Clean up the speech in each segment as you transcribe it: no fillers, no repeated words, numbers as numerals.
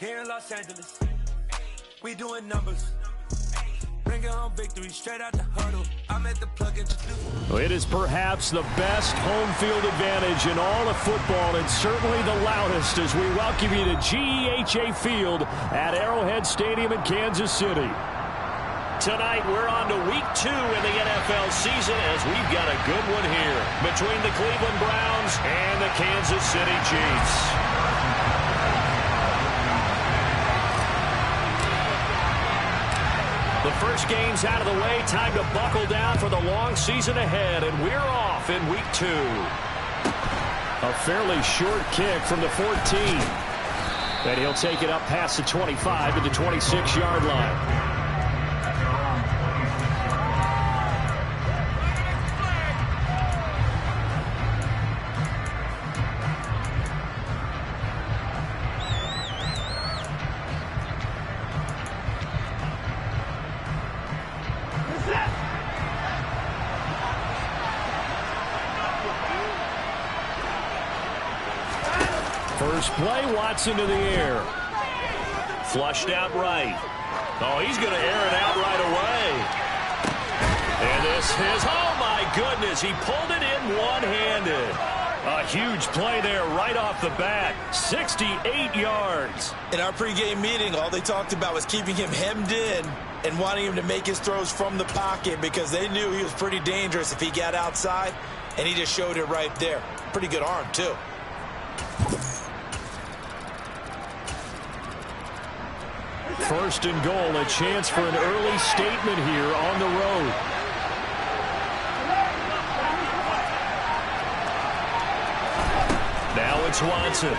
Here in Los Angeles, we doing numbers. Bringing home victory straight out the huddle. I'm at the plug and It is perhaps the best home field advantage in all of football, and certainly the loudest as we welcome you to GEHA Field at Arrowhead Stadium in Kansas City. Tonight, we're on to week 2 in the NFL season as we've got a good one here between the Cleveland Browns and the Kansas City Chiefs. The first game's out of the way. Time to buckle down for the long season ahead, and we're off in week 2. A fairly short kick from the 14. And he'll take it up past the 25 to the 26-yard line. First play, Watson to the air. Flushed out right. Oh, he's going to air it out right away. And this is, oh my goodness, he pulled it in one-handed. A huge play there right off the bat. 68 yards. In our pregame meeting, all they talked about was keeping him hemmed in and wanting him to make his throws from the pocket because they knew he was pretty dangerous if he got outside, and he just showed it right there. Pretty good arm, too. First and goal, a chance for an early statement here on the road. Now it's Watson.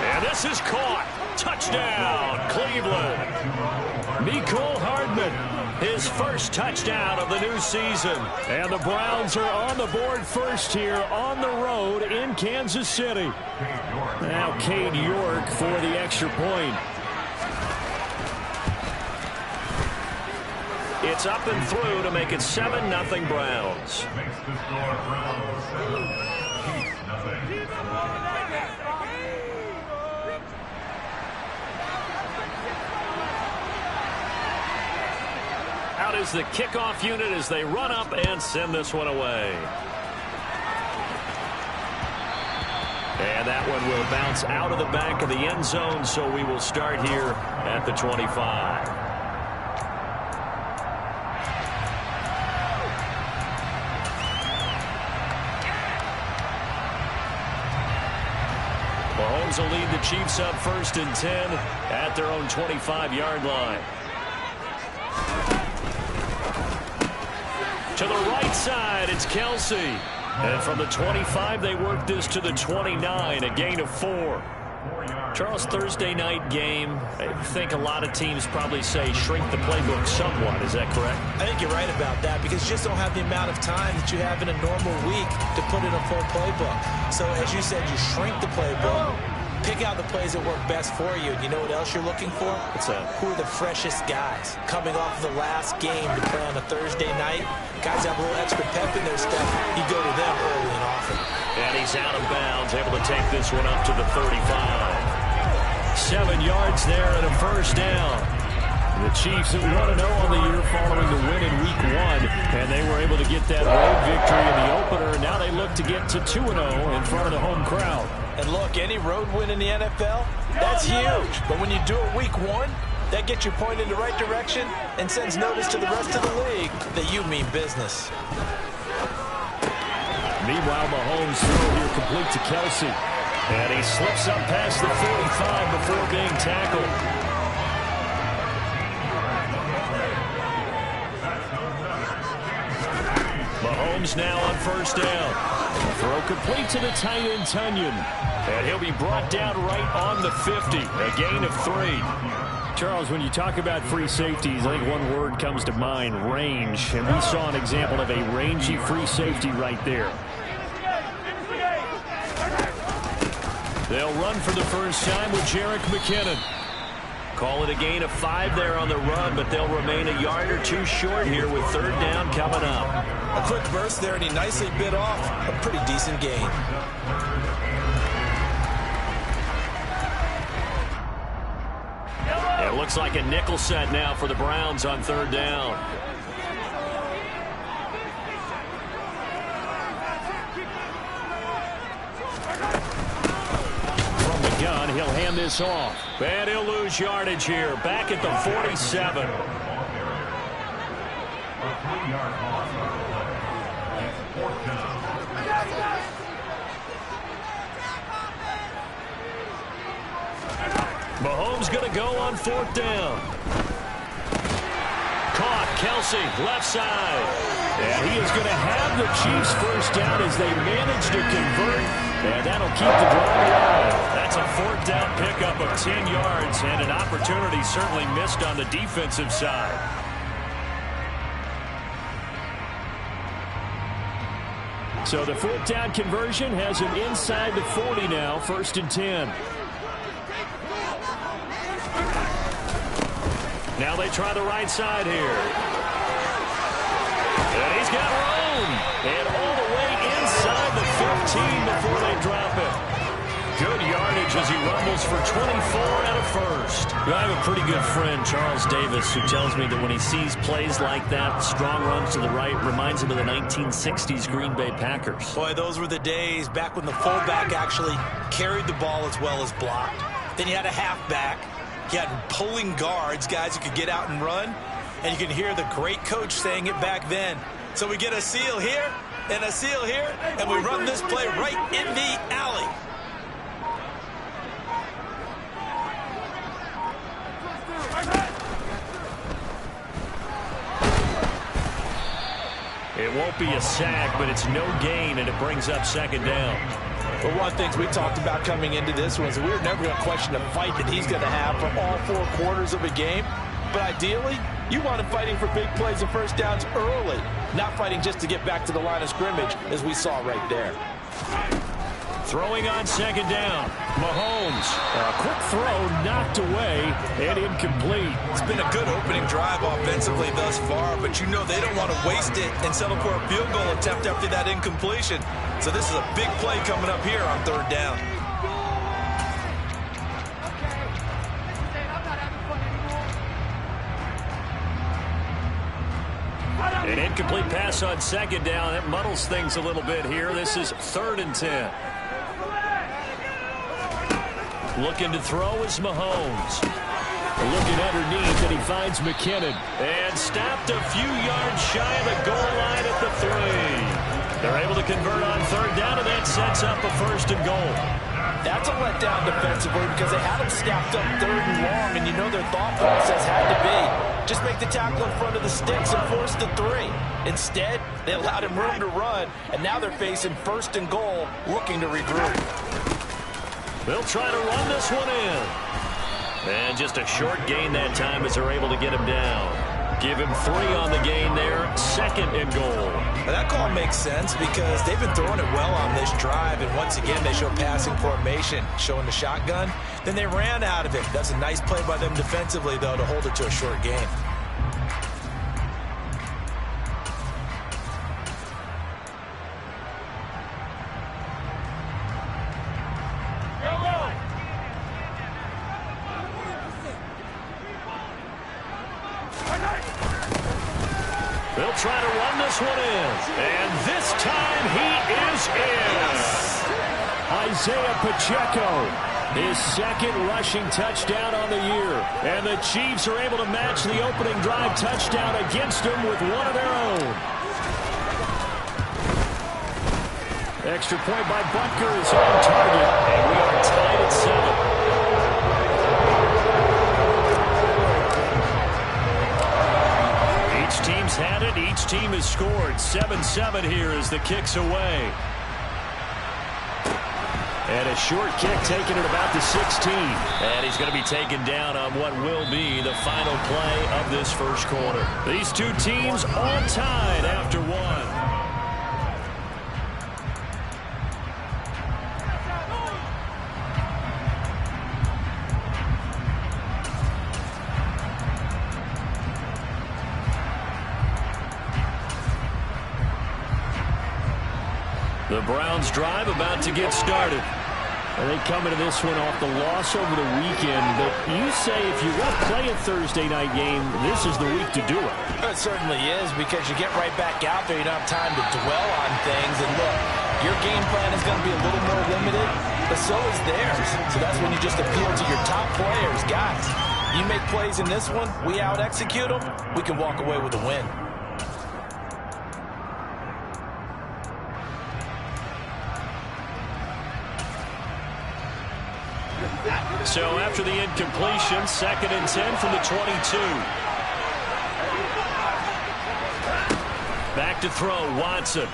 And this is caught. Touchdown, Cleveland. Mecole Hardman, his first touchdown of the new season. And the Browns are on the board first here on the road in Kansas City. Now Cade York for the extra point. It's up and through to make it 7-0 Browns. Out is the kickoff unit as they run up and send this one away. And that one will bounce out of the back of the end zone, so we will start here at the 25. Mahomes will lead the Chiefs up 1st and 10 at their own 25-yard line. To the right side, it's Kelsey. And from the 25, they work this to the 29, a gain of 4. Charles, Thursday night game, I think a lot of teams probably say shrink the playbook somewhat. Is that correct? I think you're right about that because you just don't have the amount of time that you have in a normal week to put in a full playbook. So as you said, you shrink the playbook. Pick out the plays that work best for you. You know what else you're looking for? What's that? Who are the freshest guys coming off of the last game to play on a Thursday night? Guys have a little extra pep in their step. You go to them early and often. And he's out of bounds, able to take this one up to the 35. 7 yards there and a first down. The Chiefs at 1-0 on the year following the win in week 1, and they were able to get that road victory in the opener, and now they look to get to 2-0 in front of the home crowd. And look, any road win in the NFL, that's huge. But when you do it week 1, that gets you pointed in the right direction and sends notice to the rest of the league that you mean business. Meanwhile, Mahomes throw here complete to Kelsey. And he slips up past the 45 before being tackled. Mahomes now on first down. Throw complete to the tight end, Tunyon. And he'll be brought down right on the 50. A gain of 3. Charles, when you talk about free safeties, I think one word comes to mind, range. And we saw an example of a rangy free safety right there. They'll run for the first time with Jerick McKinnon. Call it a gain of 5 there on the run, but they'll remain a yard or 2 short here with third down coming up. A quick burst there, and he nicely bit off a pretty decent gain. Looks like a nickel set now for the Browns on third down. From the gun, he'll hand this off. And he'll lose yardage here. Back at the 47. Mahomes going to go on fourth down. Caught. Kelsey, left side. And he is going to have the Chiefs first down as they manage to convert. And that'll keep the drive alive. That's a fourth down pickup of 10 yards and an opportunity certainly missed on the defensive side. So the fourth down conversion has him inside the 40 now, 1st and 10. Now they try the right side here. And he's got room. And all the way inside the 15 before they drop it. Good yardage as he rumbles for 24 and a first. I have a pretty good friend, Charles Davis, who tells me that when he sees plays like that, strong runs to the right, reminds him of the 1960s Green Bay Packers. Boy, those were the days back when the fullback actually carried the ball as well as blocked. Then you had a halfback. You had pulling guards, guys who could get out and run. And you can hear the great coach saying it back then. So we get a seal here and a seal here, and we run this play right in the alley. It won't be a sack, but it's no gain, and it brings up second down. But one of the things we talked about coming into this was we were never going to question the fight that he's going to have for all 4 quarters of a game. But ideally, you want him fighting for big plays and first downs early, not fighting just to get back to the line of scrimmage, as we saw right there. Throwing on second down. Mahomes. A quick throw knocked away and incomplete. It's been a good opening drive offensively thus far, but you know they don't want to waste it and settle for a field goal attempt after that incompletion. So this is a big play coming up here on third down. An incomplete pass on second down. That muddles things a little bit here. This is 3rd and 10. Looking to throw is Mahomes. Looking underneath, and he finds McKinnon. And stopped a few yards shy of the goal line at the 3. They're able to convert on third down, and that sets up a 1st and goal. That's a letdown defensively because they had him snapped up 3rd and long, and you know their thought process had to be just make the tackle in front of the sticks and force the 3. Instead, they allowed him room to run, and now they're facing 1st and goal, looking to regroup. They'll try to run this one in. And just a short gain that time as they're able to get him down. Give him 3 on the gain there, 2nd and goal. Now that call makes sense because they've been throwing it well on this drive, and once again they show passing formation, showing the shotgun. Then they ran out of it. That's a nice play by them defensively, though, to hold it to a short gain. They'll try to run this one in. And this time he is in. Isaiah Pacheco, his 2nd rushing touchdown on the year. And the Chiefs are able to match the opening drive touchdown against him with one of their own. Extra point by Butker is on target. And we are tied at 7. Each team's had it. Each team has scored. 7-7 here as the kick's away. And a short kick taken at about the 16. And he's going to be taken down on what will be the final play of this first quarter. These two teams all tied after 1. The Browns drive about to get started. And they come into this one off the loss over the weekend. But you say if you want to play a Thursday night game, this is the week to do it. It certainly is, because you get right back out there. You don't have time to dwell on things. And look, your game plan is going to be a little more limited, but so is theirs. So that's when you just appeal to your top players. Guys, you make plays in this one, we out-execute them, we can walk away with a win. So after the incompletion, 2nd and 10 from the 22. Back to throw, Watson.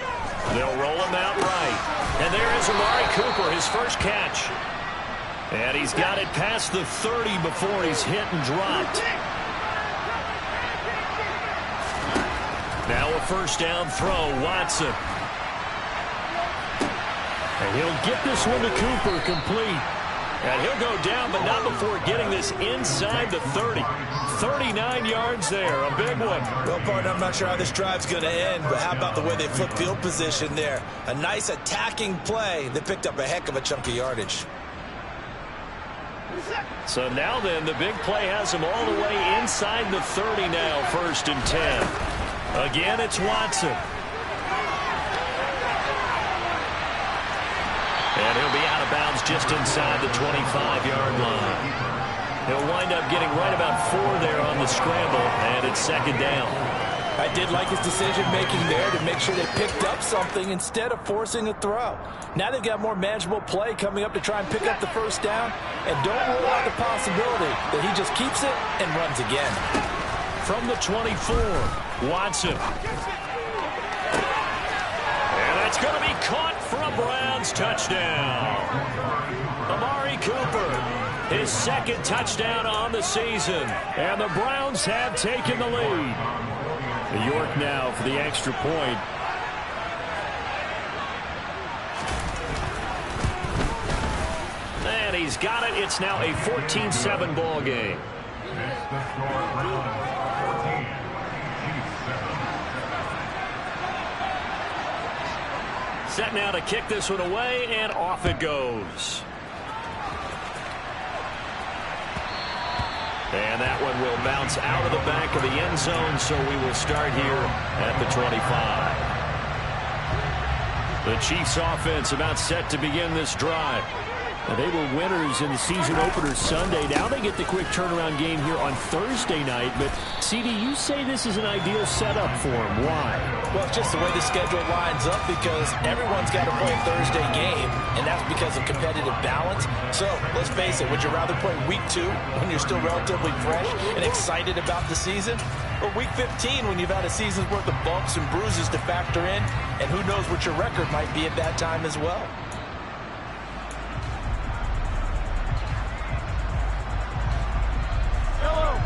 They'll roll him out right. And there is Amari Cooper, his first catch. And he's got it past the 30 before he's hit and dropped. Now a first down throw, Watson. And he'll get this one to Cooper, complete. And he'll go down, but not before getting this inside the 30. 39 yards there, a big one. Well, partner, I'm not sure how this drive's going to end, but how about the way they flip field position there? A nice attacking play that picked up a heck of a chunk of yardage. So now then, the big play has him all the way inside the 30 now, 1st and 10. Again, it's Watson. And he'll be out of bounds just inside the 25-yard line. He'll wind up getting right about 4 there on the scramble, and it's 2nd down. I did like his decision-making there to make sure they picked up something instead of forcing a throw. Now they've got more manageable play coming up to try and pick up the first down, and don't rule out the possibility that he just keeps it and runs again. From the 24, Watson. And that's going to be caught for a Browns touchdown. Amari Cooper, his 2nd touchdown on the season. And the Browns have taken the lead. York now for the extra point. And he's got it. It's now a 14-7 ball game. Set now to kick this one away, and off it goes. And that one will bounce out of the back of the end zone, so we will start here at the 25. The Chiefs offense about set to begin this drive. Now, they were winners in the season opener Sunday. Now they get the quick turnaround game here on Thursday night. But, CD, you say this is an ideal setup for them. Why? Well, it's just the way the schedule lines up, because everyone's got to play a Thursday game, and that's because of competitive balance. So, let's face it, would you rather play week 2 when you're still relatively fresh and excited about the season, or week 15 when you've had a season's worth of bumps and bruises to factor in, and who knows what your record might be at that time as well?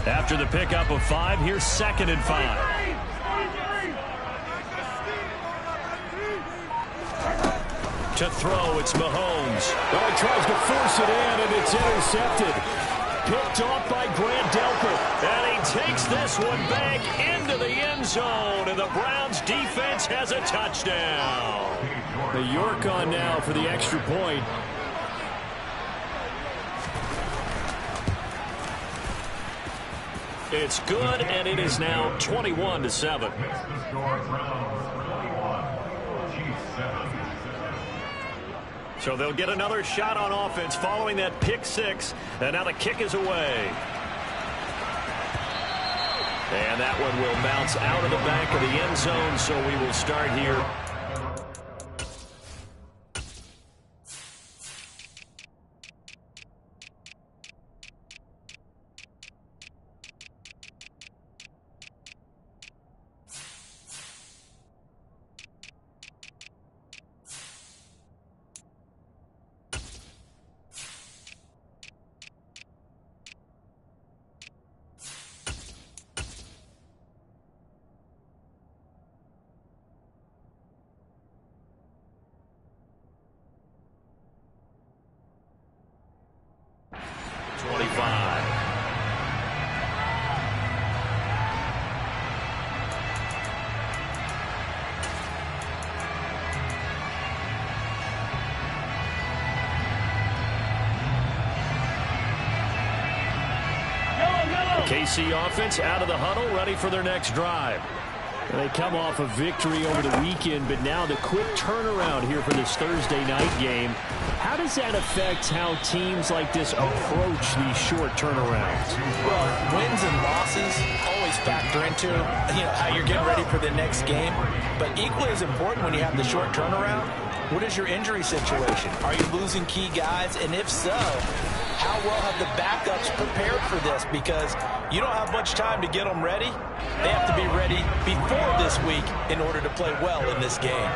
After the pickup of 5, here's 2nd and 5. To throw, it's Mahomes. Oh, he tries to force it in, and it's intercepted. Picked off by Grant Delpit. And he takes this one back into the end zone, and the Browns defense has a touchdown. The York on now for the extra point. It's good, and it is now 21-7. So they'll get another shot on offense following that pick 6, and now the kick is away. And that one will bounce out of the back of the end zone, so we will start here. KC offense out of the huddle, ready for their next drive. They come off a victory over the weekend, but now the quick turnaround here for this Thursday night game. How does that affect how teams like this approach these short turnarounds? Well, wins and losses always factor into how you're getting ready for the next game. But equally as important when you have the short turnaround, what is your injury situation? Are you losing key guys? And if so, how well have the backups prepared for this? Because you don't have much time to get them ready. They have to be ready before this week in order to play well in this game.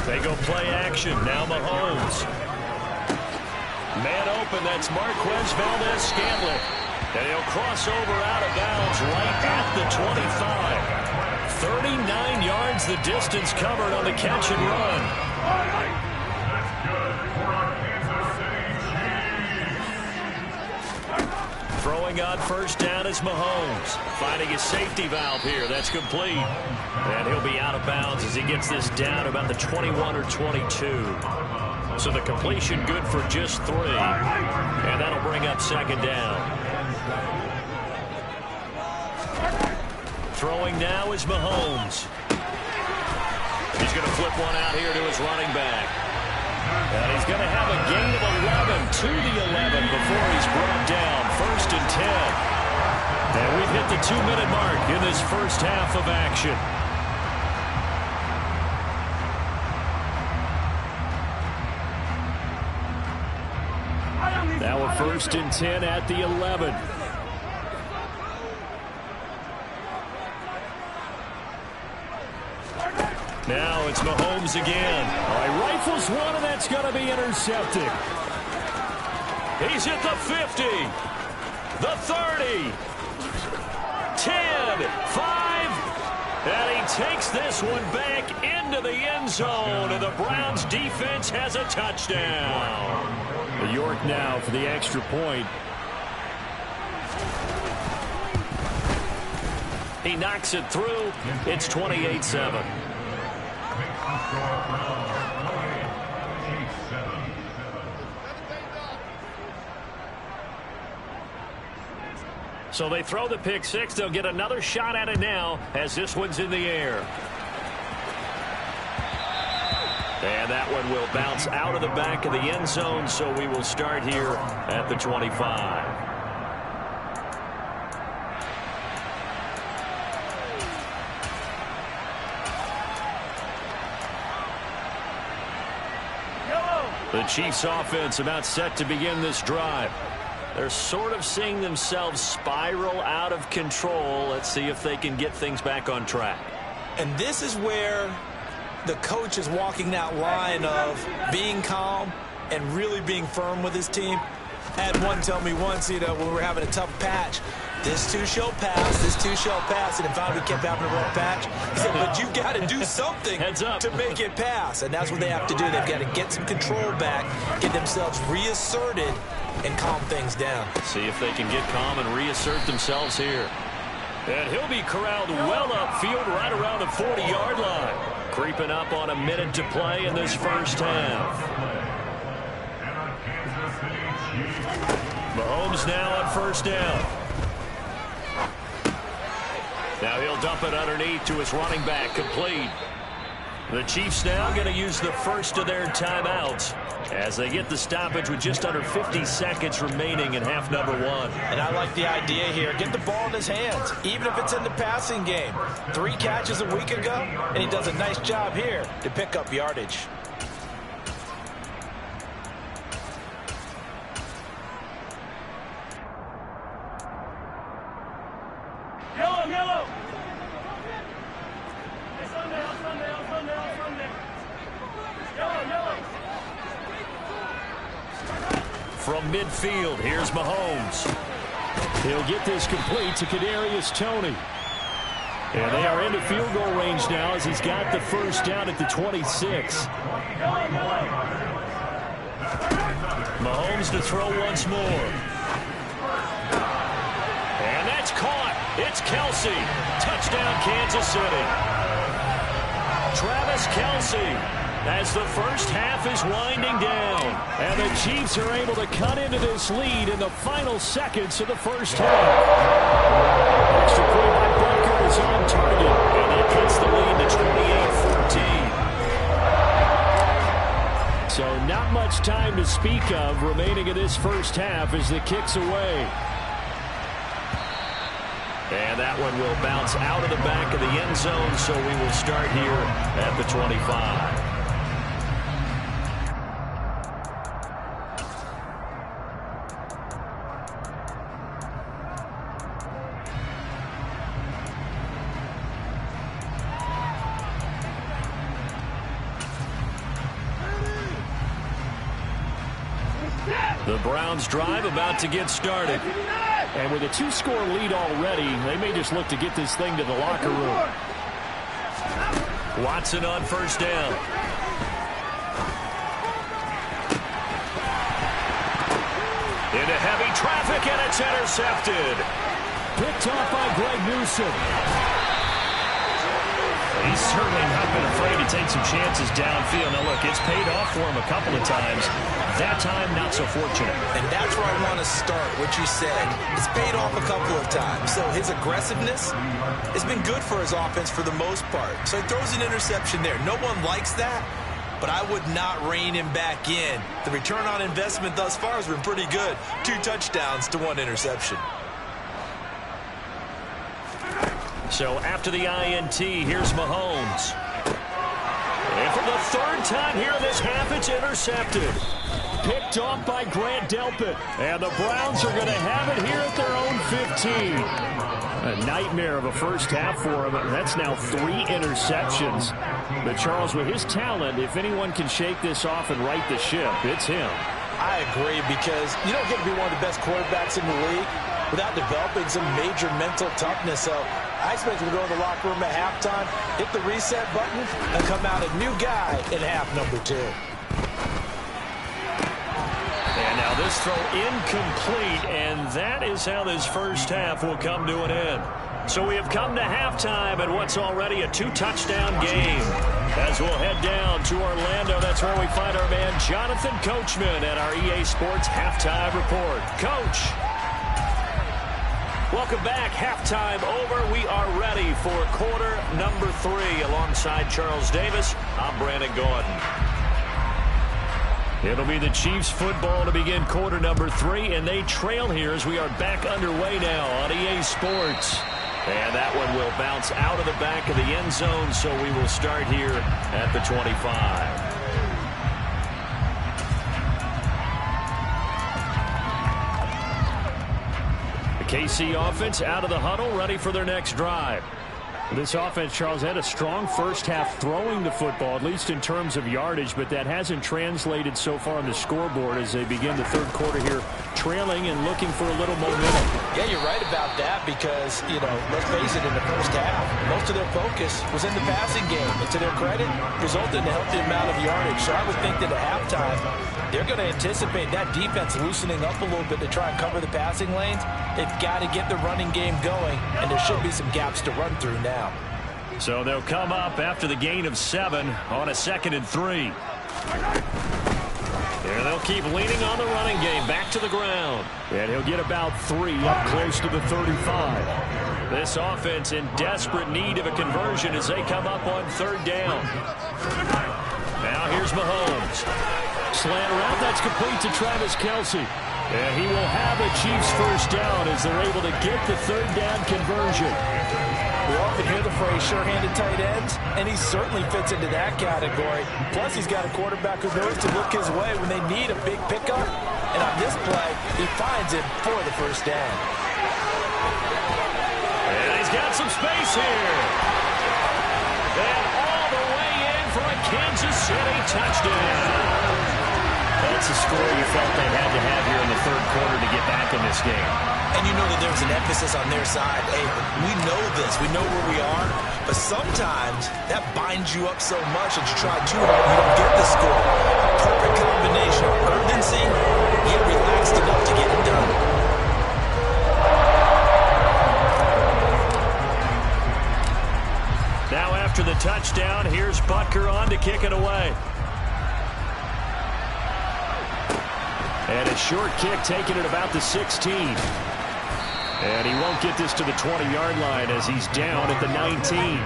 They go play action. Now Mahomes. Man open. That's Marquez Valdez-Scantling. And he'll cross over out of bounds right at the 25. 39 yards the distance covered on the catch and run. Throwing on first down is Mahomes. Finding his safety valve here. That's complete. And he'll be out of bounds as he gets this down about the 21 or 22. So the completion good for just 3. And that'll bring up second down. Throwing now is Mahomes. He's going to flip one out here to his running back. And he's going to have a gain of 11 to the 11 before he's brought down. 1st and 10. And we've hit the 2-minute mark in this first half of action. Now a 1st and 10 at the 11. Now it's Mahomes again. All right, rifles one, and that's going to be intercepted. He's at the 50, the 30, 10, 5, and he takes this one back into the end zone, and the Browns defense has a touchdown. York now for the extra point. He knocks it through. It's 28-7. So they throw the pick six. They'll get another shot at it now as this one's in the air. And that one will bounce out of the back of the end zone, so we will start here at the 25. The Chiefs offense about set to begin this drive. They're sort of seeing themselves spiral out of control. Let's see if they can get things back on track. And this is where the coach is walking that line of being calm and really being firm with his team. I had one tell me once, when we were having a tough patch, this too shall pass, this too shall pass, and finally we kept having a rough patch. He said, but you've got to do something to make it pass, and that's what they have to do. They've got to get some control back, get themselves reasserted, and calm things down. See if they can get calm and reassert themselves here. And he'll be corralled well upfield right around the 40-yard line. Creeping up on a minute to play in this first half. Mahomes now on first down. Now he'll dump it underneath to his running back, complete. The Chiefs now going to use the first of their timeouts as they get the stoppage with just under 50 seconds remaining in half number 1. And I like the idea here. Get the ball in his hands, even if it's in the passing game. 3 catches a week ago, and he does a nice job here to pick up yardage. Yellow! From midfield, here's Mahomes. He'll get this complete to Kadarius Toney. And they are into field goal range now as he's got the first down at the 26. Mahomes to throw once more. And that's caught. It's Kelsey. Touchdown, Kansas City. Travis Kelsey. as the first half is winding down. And the Chiefs are able to cut into this lead in the final seconds of the first half. Extra point by Byog is on target, and that cuts the lead to 28-14. So not much time to speak of remaining in this first half as the kick's away. And that one will bounce out of the back of the end zone, so we will start here at the 25. The Browns drive about to get started. And with a 2-score lead already, they may just look to get this thing to the locker room. Watson on first down. Into heavy traffic, and it's intercepted. Picked off by Greg Newsom. He's certainly not been afraid to take some chances downfield. Now, look, it's paid off for him a couple of times. That time, not so fortunate. And that's where I want to start, what you said. It's paid off a couple of times. So his aggressiveness has been good for his offense for the most part. So he throws an interception there. No one likes that, but I would not rein him back in. The return on investment thus far has been pretty good. 2 touchdowns to 1 interception. So after the INT, here's Mahomes. And for the 3rd time here in this half, it's intercepted. Picked off by Grant Delpit. And the Browns are going to have it here at their own 15. A nightmare of a first half for him. That's now 3 interceptions. But Charles, with his talent, if anyone can shake this off and right the ship, it's him. I agree, because you don't get to be one of the best quarterbacks in the league without developing some major mental toughness. So I expect him to go in the locker room at halftime, hit the reset button, and come out a new guy in half number 2. And now this throw incomplete, and that is how this first half will come to an end. So we have come to halftime and what's already a 2-touchdown game. As we'll head down to Orlando, that's where we find our man Jonathan Coachman at our EA Sports Halftime Report. Coach. Welcome back. Halftime over. We are ready for quarter number 3. Alongside Charles Davis, I'm Brandon Gordon. It'll be the Chiefs football to begin quarter number 3, and they trail here as we are back underway now on EA Sports. And that one will bounce out of the back of the end zone, so we will start here at the 25. KC offense out of the huddle, ready for their next drive. This offense, Charles, had a strong first half throwing the football, at least in terms of yardage, but that hasn't translated so far on the scoreboard as they begin the third quarter here, trailing and looking for a little momentum. Yeah, you're right about that because, let's face it, in the first half, most of their focus was in the passing game. And to their credit, resulted in a healthy amount of yardage. So I would think that at halftime, they're going to anticipate that defense loosening up a little bit to try and cover the passing lanes. They've got to get the running game going, and there should be some gaps to run through now. So they'll come up after the gain of 7 on a 2nd and 3. There they'll keep leaning on the running game back to the ground. And he'll get about 3 up close to the 35. This offense in desperate need of a conversion as they come up on 3rd down. Now here's Mahomes. Slant route, that's complete to Travis Kelce. And he will have a Chiefs first down as they're able to get the 3rd down conversion. We often hear the phrase sure-handed tight ends, and he certainly fits into that category. Plus, he's got a quarterback who knows to look his way when they need a big pickup. And on this play, he finds him for the first down. And he's got some space here. And all the way in for a Kansas City touchdown. That's a score you felt they had to have here in the third quarter to get back in this game. And you know that there's an emphasis on their side. Hey, we know this. We know where we are. But sometimes that binds you up so much that you try too hard and you don't get the score. A perfect combination of urgency, yet relaxed enough to get it done. Now after the touchdown, here's Butker on to kick it away. And a short kick taken at about the 16. And he won't get this to the 20-yard line as he's down at the 19.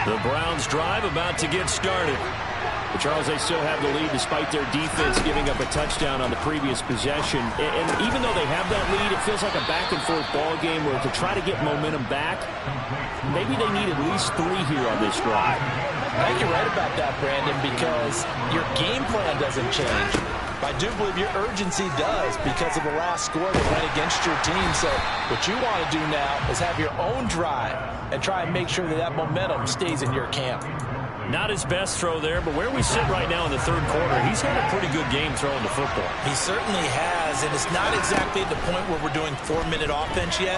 The Browns drive about to get started. But Charles, they still have the lead despite their defense giving up a touchdown on the previous possession. And even though they have that lead, it feels like a back-and-forth ball game where to try to get momentum back, maybe they need at least 3 here on this drive. I think you're right about that, Brandon, because your game plan doesn't change. I do believe your urgency does because of the last score that went against your team. So what you want to do now is have your own drive and try and make sure that that momentum stays in your camp. Not his best throw there, but where we sit right now in the third quarter, he's had a pretty good game throwing the football. He certainly has, and it's not exactly at the point where we're doing 4-minute offense yet,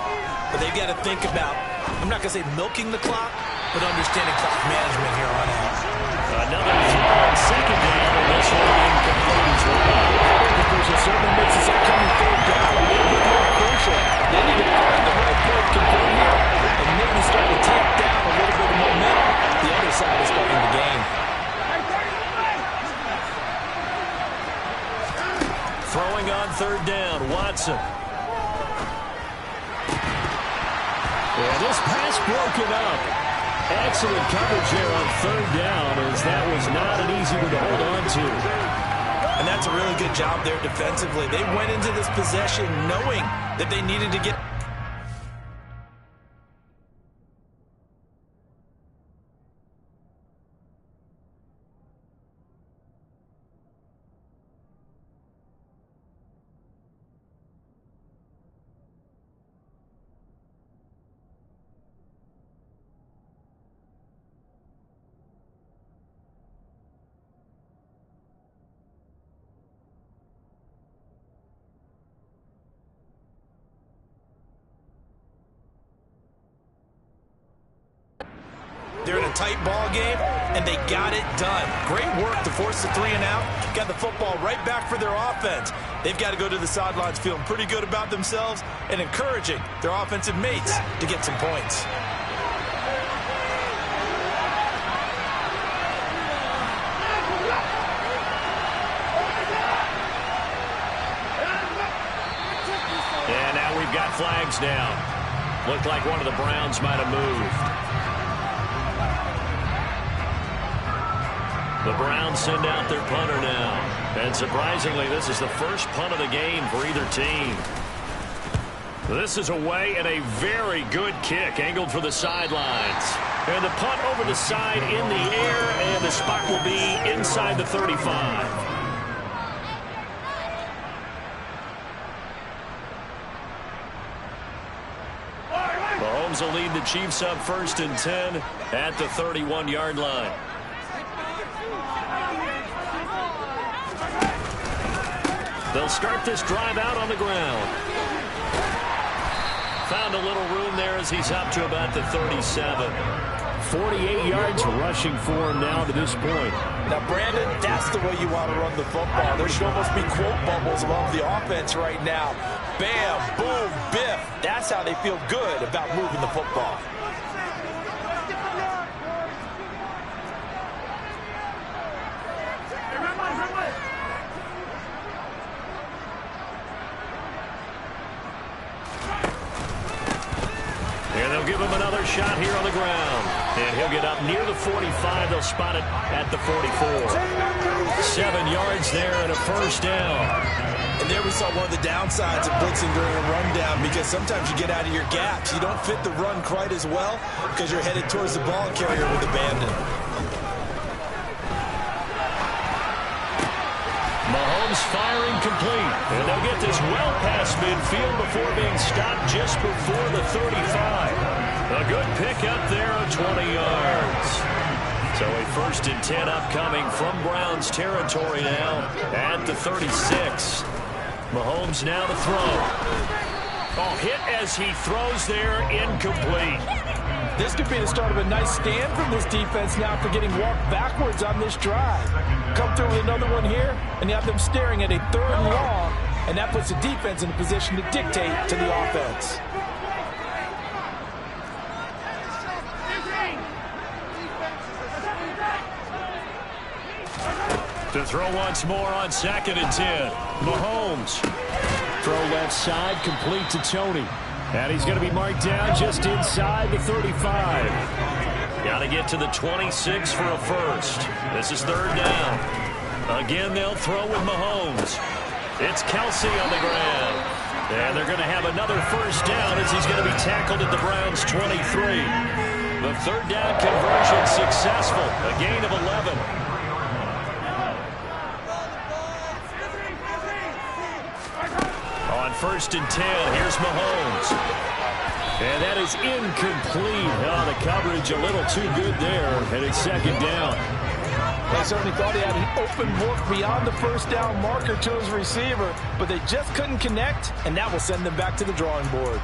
but they've got to think about, I'm not going to say milking the clock, but understanding clock management here on out. Another throw on second down, and this one incomplete as well. Conclusion certainly makes this upcoming third down a little bit more crucial. They need to find the right point control here and maybe start to take down a little bit of momentum. The other side is starting the game. Throwing on third down, Watson. And this pass broken up. Excellent coverage there on third down, as that was not an easy one to hold on to. And that's a really good job there defensively. They went into this possession knowing that they needed to get... They're in a tight ball game, and they got it done. Great work to force the 3 and out. Got the football right back for their offense. They've got to go to the sidelines feeling pretty good about themselves and encouraging their offensive mates to get some points. And now we've got flags down. Looked like one of the Browns might have moved. The Browns send out their punter now. And surprisingly, this is the first punt of the game for either team. This is away and a very good kick angled for the sidelines. And the punt over the side in the air, and the spot will be inside the 35. Mahomes will lead the Chiefs up 1st and 10 at the 31-yard line. They'll start this drive out on the ground. Found a little room there as he's up to about the 37. 48 yards rushing for him now to this point. Now, Brandon, that's the way you want to run the football. There should almost be quote bubbles above the offense right now. Bam, boom, biff. That's how they feel good about moving the football. And they'll give him another shot here on the ground. And he'll get up near the 45. They'll spot it at the 44. 7 yards there and a first down. And there we saw one of the downsides of blitzing during a rundown, because sometimes you get out of your gaps. You don't fit the run quite as well because you're headed towards the ball carrier with abandon. Mahomes firing complete. And they'll get this well past midfield before being stopped just before the 35. A good pickup there of 20 yards. So a 1st and 10 upcoming from Browns territory now at the 36. Mahomes now to throw. Oh, hit as he throws there, incomplete. This could be the start of a nice stand from this defense now for getting walked backwards on this drive. Come through with another one here, and you have them staring at a 3rd and long, and that puts puts the defense in a position to dictate to the offense. To throw once more on 2nd and 10. Mahomes. Throw left side, complete to Tony. And he's going to be marked down just inside the 35. Got to get to the 26 for a first. This is 3rd down. Again, they'll throw with Mahomes. It's Kelsey on the ground. And they're going to have another first down as he's going to be tackled at the Browns' 23. The 3rd down conversion successful. A gain of 11. On 1st and 10, here's Mahomes. And that is incomplete. Oh, the coverage a little too good there, and it's 2nd down. They certainly thought he had an open look beyond the first down marker to his receiver, but they just couldn't connect, and that will send them back to the drawing board.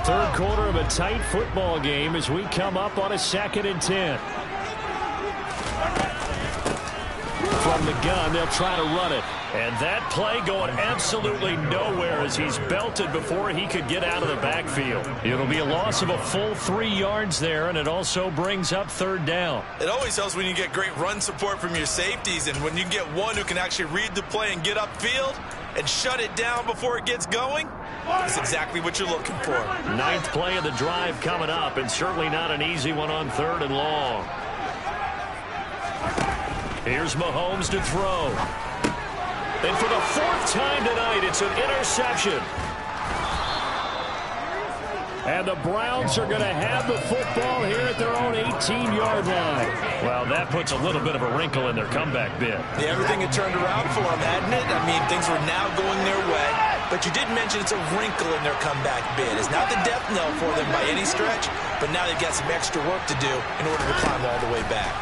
Third quarter of a tight football game as we come up on a 2nd and 10. From the gun, they'll try to run it. And that play going absolutely nowhere as he's belted before he could get out of the backfield. It'll be a loss of a full 3 yards there, and it also brings up 3rd down. It always helps when you get great run support from your safeties, and when you get one who can actually read the play and get upfield and shut it down before it gets going, that's exactly what you're looking for. 9th play of the drive coming up, and certainly not an easy one on 3rd and long. Here's Mahomes to throw. And for the 4th time tonight, it's an interception. And the Browns are going to have the football here at their own 18-yard line. Well, that puts a little bit of a wrinkle in their comeback bid. Yeah, everything had turned around for them, hadn't it? I mean, things were now going their way. But you did mention it's a wrinkle in their comeback bid. It's not the death knell for them by any stretch, but now they've got some extra work to do in order to climb all the way back.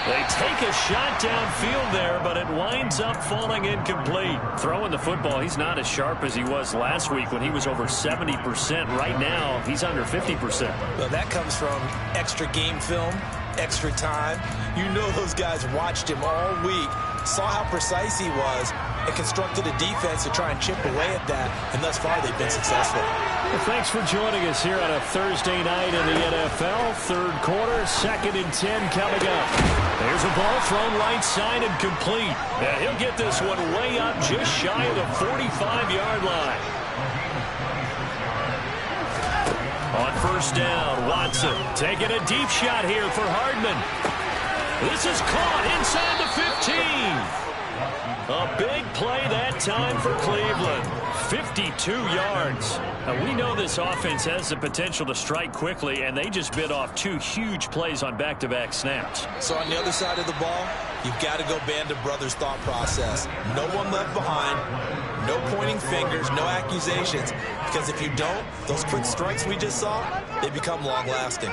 They take a shot downfield there, but it winds up falling incomplete. Throwing the football, he's not as sharp as he was last week when he was over 70%. Right now, he's under 50%. Well, that comes from extra game film, extra time. You know those guys watched him all week, saw how precise he was, and constructed a defense to try and chip away at that, and thus far they've been successful. Well, thanks for joining us here on a Thursday night in the NFL. 3rd quarter, 2nd and 10 coming up. There's a ball thrown right side and complete. And he'll get this one way up just shy of the 45-yard line. On 1st down, Watson taking a deep shot here for Hardman. This is caught inside the 15. A big play that time for Cleveland. 52 yards. Now, we know this offense has the potential to strike quickly, and they just bit off 2 huge plays on back-to-back snaps. So on the other side of the ball, you've got to go Band of Brothers thought process. No one left behind, no pointing fingers, no accusations. Because if you don't, those quick strikes we just saw, they become long-lasting.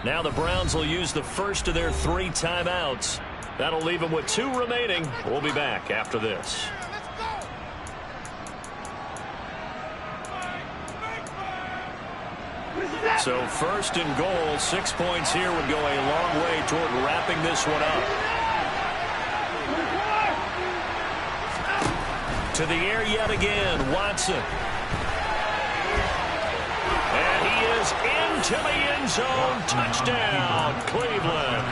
Now the Browns will use the first of their 3 timeouts. That'll leave them with 2 remaining. We'll be back after this. So 1st and goal, 6 points here would go a long way toward wrapping this one up. To the air yet again, Watson. And he is into the end zone. Touchdown, Cleveland.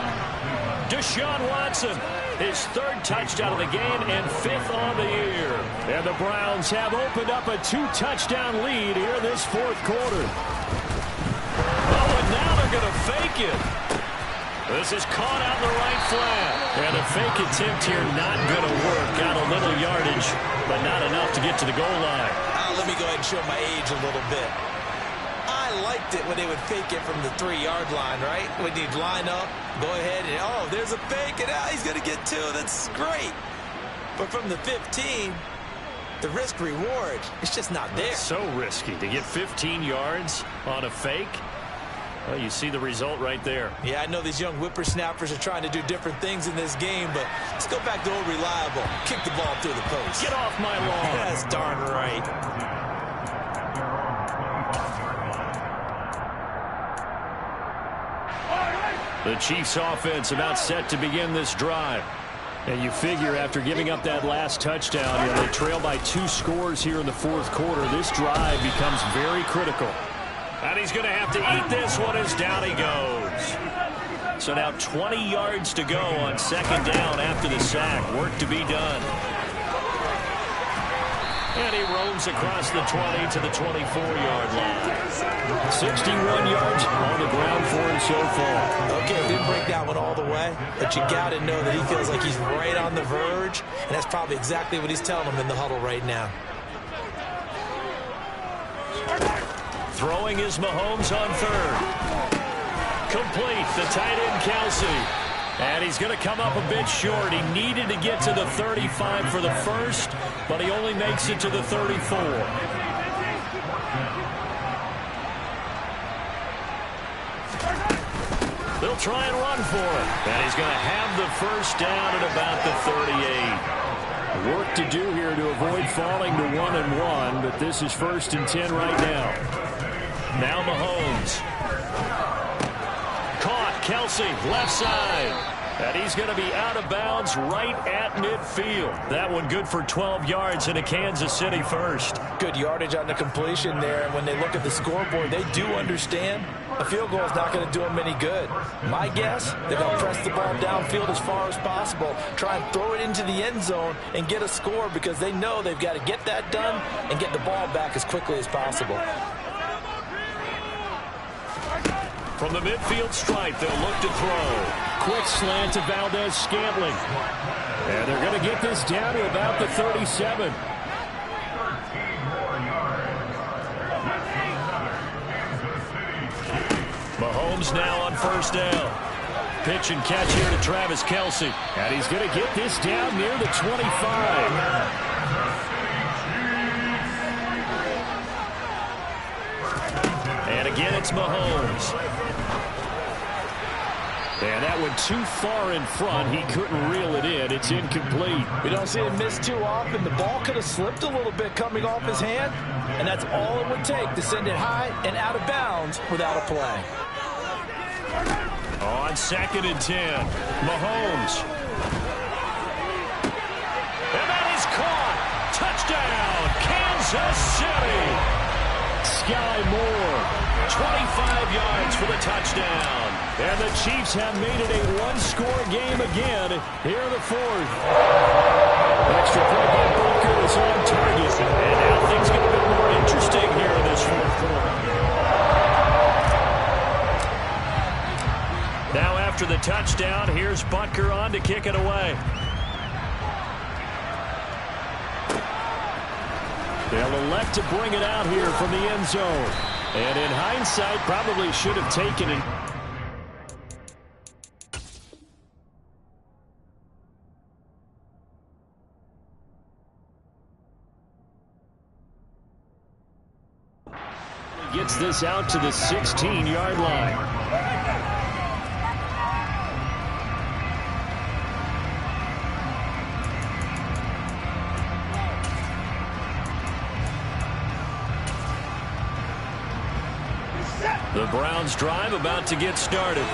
Deshaun Watson, his 3rd touchdown of the game and 5th on the year. And the Browns have opened up a 2-touchdown lead here in this 4th quarter. it. This is caught out in the right flat. And a fake attempt here not going to work. Got a little yardage, but not enough to get to the goal line. Let me go ahead and show my age a little bit. I liked it when they would fake it from the 3-yard line, right? When you'd line up, go ahead, and oh, there's a fake, and he's going to get 2. That's great. But from the 15, the risk-reward, it's just not there. So risky to get 15 yards on a fake. Well, you see the result right there. Yeah, I know these young whippersnappers are trying to do different things in this game, but let's go back to old reliable. Kick the ball through the post. Get off my lawn. That's darn right. The Chiefs offense about set to begin this drive. And you figure after giving up that last touchdown, they trail by 2 scores here in the 4th quarter. This drive becomes very critical. And he's going to have to eat this one as down he goes. So now 20 yards to go on 2nd down after the sack. Work to be done. And he roams across the 20 to the 24-yard line. 61 yards on the ground for him so far. Okay, didn't break that one all the way, but you got to know that he feels like he's right on the verge, and that's probably exactly what he's telling him in the huddle right now. Throwing is Mahomes on 3rd. Complete, the tight end Kelsey. And he's going to come up a bit short. He needed to get to the 35 for the first, but he only makes it to the 34. They'll try and run for it. And he's going to have the first down at about the 38. Work to do here to avoid falling to 1-1, but this is 1st and 10 right now. Now Mahomes. Caught, Kelsey, left side. And he's going to be out of bounds right at midfield. That one good for 12 yards in a Kansas City first. Good yardage on the completion there. And when they look at the scoreboard, they do understand a field goal is not going to do them any good. My guess, they're going to press the ball downfield as far as possible, try and throw it into the end zone and get a score because they know they've got to get that done and get the ball back as quickly as possible. From the midfield stripe, they'll look to throw. Quick slant to Valdez-Scantling. And they're going to get this down to about the 37. Mahomes now on 1st down. Pitch and catch here to Travis Kelce. And he's going to get this down near the 25. And again, it's Mahomes. And that went too far in front. He couldn't reel it in. It's incomplete. We don't see him miss too often. The ball could have slipped a little bit coming off his hand, and that's all it would take to send it high and out of bounds without a play. On 2nd and 10, Mahomes. And that is caught. Touchdown, Kansas City. Sky Moore. 25 yards for the touchdown. And the Chiefs have made it a 1-score game again here in the 4th. Extra point by Booker is on target. And now things get a bit more interesting here in this 4th quarter. Now after the touchdown, here's Butker on to kick it away. They'll elect to bring it out here from the end zone. And in hindsight, probably should have taken it. Gets this out to the 16-yard line. The Browns drive about to get started.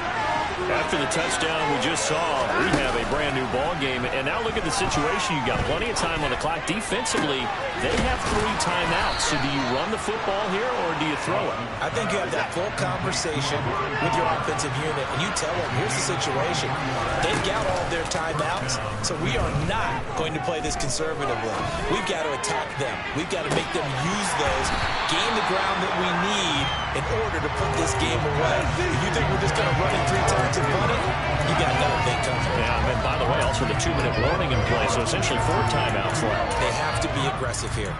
After the touchdown we just saw, we have a brand new ball game. And now look at the situation. You've got plenty of time on the clock. Defensively, they have 3 timeouts. So do you run the football here or do you throw it? I think you have that full conversation with your offensive unit, and you tell them, here's the situation. They've got all their timeouts, so we are not going to play this conservatively. We've got to attack them. We've got to make them use those, gain the ground that we need in order to put this game away. If you think we're just going to run it 3 times and run it, you got another thing coming. Yeah, and by the way, also the 2-minute warning in play, so essentially 4 timeouts left. They have to be aggressive here.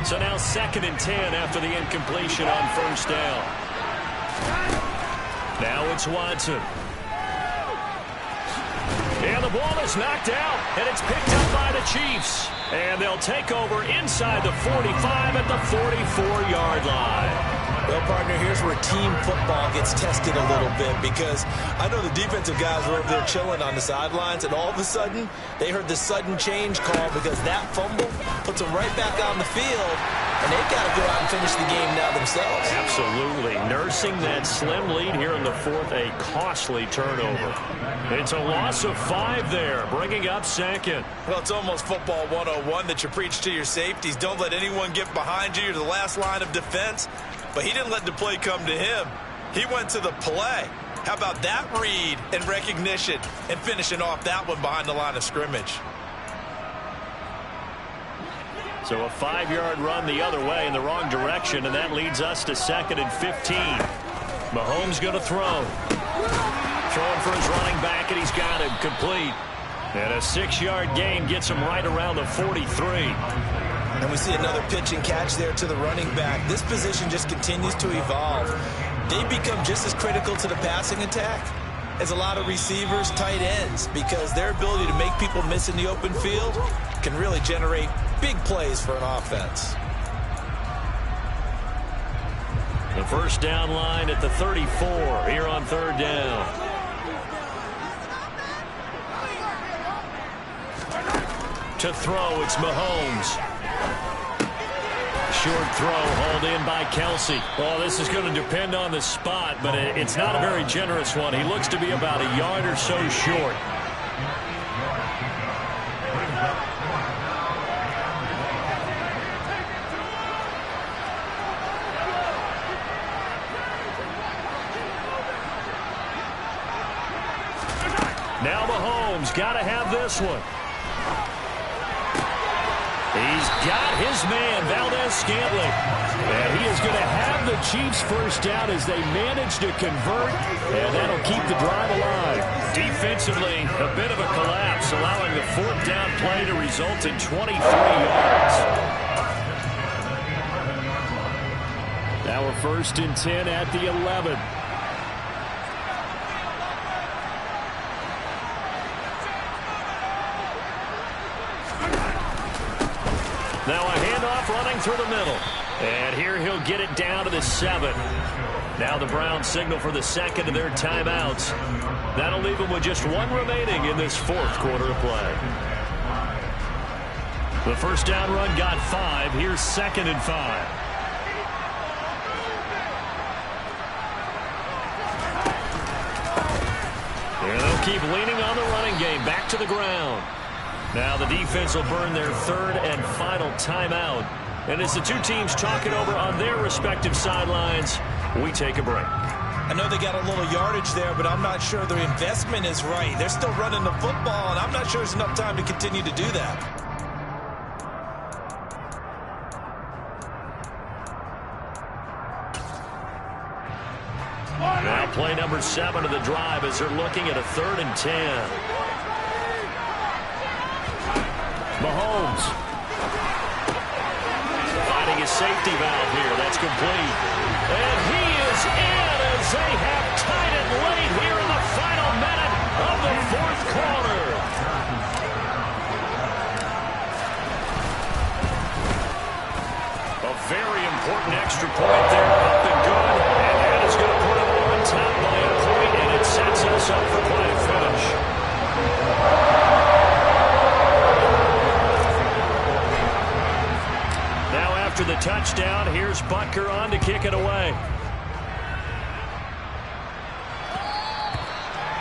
So now 2nd and 10 after the incompletion on 1st down. Now it's Watson. And the ball is knocked out, and it's picked up by the Chiefs. And they'll take over inside the 45 at the 44-yard line. Well, partner, here's where team football gets tested a little bit, because I know the defensive guys were over there chilling on the sidelines, and all of a sudden, they heard the sudden change call because that fumble puts them right back on the field, and they've got to go out and finish the game now themselves. Absolutely. Nursing that slim lead here in the 4th, a costly turnover. It's a loss of 5 there, bringing up 2nd. Well, it's almost football 101 that you preach to your safeties. Don't let anyone get behind you. You're the last line of defense. But he didn't let the play come to him. He went to the play. How about that read and recognition and finishing off that one behind the line of scrimmage? So a 5-yard run the other way in the wrong direction, and that leads us to 2nd and 15. Mahomes going to throw. Throwing for his running back, and he's got him complete. And a 6-yard gain gets him right around the 43. And we see another pitch and catch there to the running back. This position just continues to evolve. They become just as critical to the passing attack as a lot of receivers, tight ends, because their ability to make people miss in the open field can really generate big plays for an offense. The 1st down line at the 34 here on 3rd down. To throw, it's Mahomes. Short throw hauled in by Kelsey. Well, this is going to depend on the spot, but it's not a very generous one. He looks to be about a yard or so short. Now Mahomes got to have this one. He's got his man, Valdez-Scantling. And he is going to have the Chiefs 1st down as they manage to convert, and that'll keep the drive alive. Defensively, a bit of a collapse, allowing the 4th down play to result in 23 yards. Now a 1st and 10 at the 11. Now a handoff running through the middle. And here he'll get it down to the 7. Now the Browns signal for the 2nd of their timeouts. That'll leave them with just 1 remaining in this 4th quarter of play. The 1st down run got 5. Here's 2nd and 5. And they'll keep leaning on the running game. Back to the ground. Now the defense will burn their 3rd and final timeout. And as the two teams talk it over on their respective sidelines, we take a break. I know they got a little yardage there, but I'm not sure their investment is right. They're still running the football, and I'm not sure there's enough time to continue to do that. Now play number 7 of the drive as they're looking at a 3rd and 10. Mahomes finding his safety valve here. That's complete. And he is in as they have tied it late here in the final minute of the 4th quarter. A very important extra point there, up and good. And that is going to put him on top by a point, and it sets us up for quite a finish. after the touchdown. Here's Butker on to kick it away.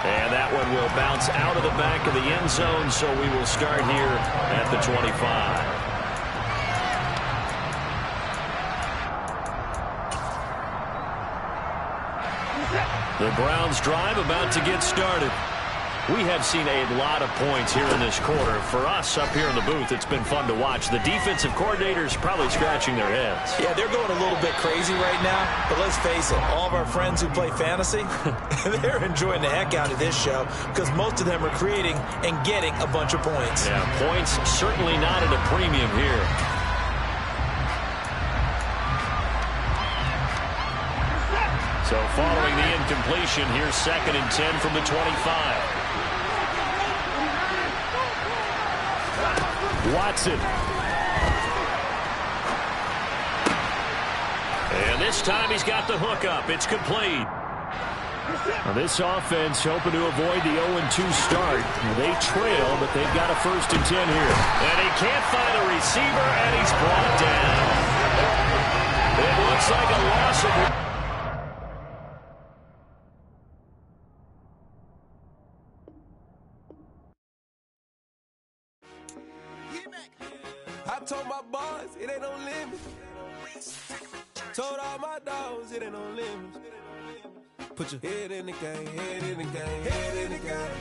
And that one will bounce out of the back of the end zone, so we will start here at the 25. The Browns drive about to get started. We have seen a lot of points here in this quarter. For us up here in the booth, it's been fun to watch. The defensive coordinators probably scratching their heads. Yeah, they're going a little bit crazy right now. But let's face it, all of our friends who play fantasy, they're enjoying the heck out of this show because most of them are creating and getting a bunch of points. Yeah, points certainly not at a premium here. So following the incompletion, here's 2nd and 10 from the 25. Watson. And this time he's got the hook up. It's complete. Now this offense hoping to avoid the 0-2 start. They trail, but they've got a 1st and 10 here. And he can't find a receiver, and he's brought down. It looks like a loss of... I told my boys it ain't no limits. Told all my dogs it ain't no limits. Put your head in the game, head in the game, head in the game.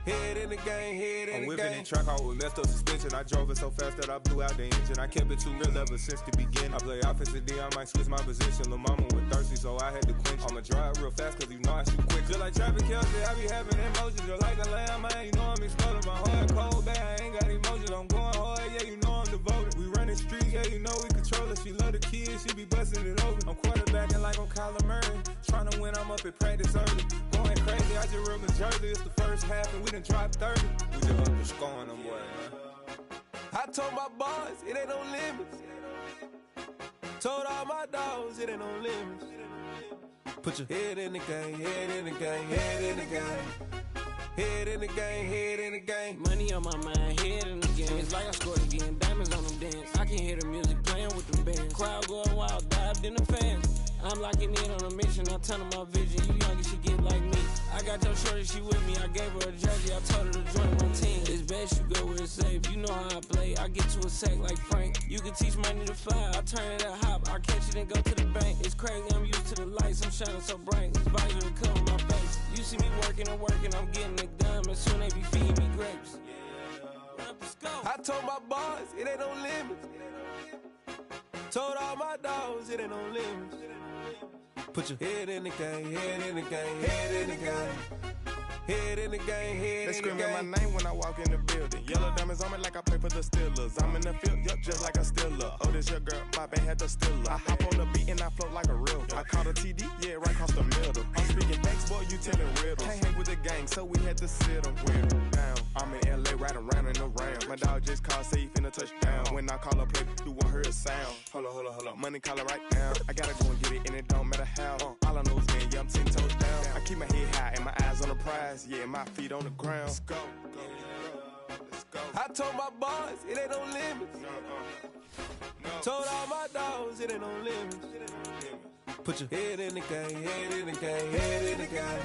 Head in the game, head in the game. I'm whipping and track out with messed up suspension. I drove it so fast that I blew out the engine. I kept it too real ever since the beginning. I play offensive D, I might switch my position. Lil' mama was thirsty, so I had to quench. I'ma drive real fast, cause you know I shoot quick. Just like traffic Kelsey, I be having emotions. Just like a lamb, man, you know I'm exploding. My heart cold, bad, I ain't got emotions. I'm going hard, yeah, you know I'm devoted. We running streets, yeah, you know we control it. She love the kids, she be busting it over. I'm quarterbacking like I'm Kyler Murray. Trying to win, I'm up at practice early. Going crazy, I just rub a jersey. It's the first half and we done dropped 30. We just underscoring them, boy, man. I told my boys it ain't no limits. Told all my dogs it ain't no limits. Put your head in the game, head in the game, head in the game. Head in the game, head in the game. Money on my mind, head in the game. It's like I scored again, diamonds on them dance. I can hear the music playing with them bands. Crowd going wild, dived in the fans. I'm locking in on a mission, I turn on my vision. You young, you should get like me. I got your shorty, she with me. I gave her a jersey, I told her to join my team. It's best you go where it's safe. You know how I play, I get to a sack like Frank. You can teach money to fly, I turn it at hop. I catch it and go to the bank. It's crazy, I'm used to the lights, I'm shining so bright. This visor will cover my face. You see me working and working, I'm getting it done. And soon they be feeding me grapes. I told my boys it ain't no limits. Told all my dogs it ain't no limits. Put your head in the game, head in the game, head in the game. Head in the game, head in the game. They screaming my name when I walk in the building. Yellow diamonds on me like I play for the Steelers. I'm in the field, yup, just like a Steeler. Oh, this your girl, my band had the Steeler. I hop on the beat and I float like a real. I caught a TD, yeah, right across the middle. I'm speaking thanks, boy, you telling riddles. Can't hang with the gang, so we had to sit them down. I'm in LA, riding around and around. My dog just called, say he finna touch down. When I call a play, you won't hear a sound. Hold on, money calling right now. I gotta go and get it, and it don't matter how. All I know is, man, yeah, I'm 10 toes down. I keep my head high and my eyes on the prize. Yeah, my feet on the ground. Let's go. Let's go. I told my boys it ain't no limits. No. Told all my dogs it ain't no limits. Put your head in the game, head in the game, head in the game.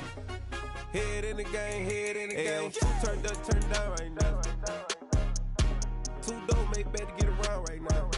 Head in the game, head in the game. Turned up, turned down right now. Too dope, make better get around right now.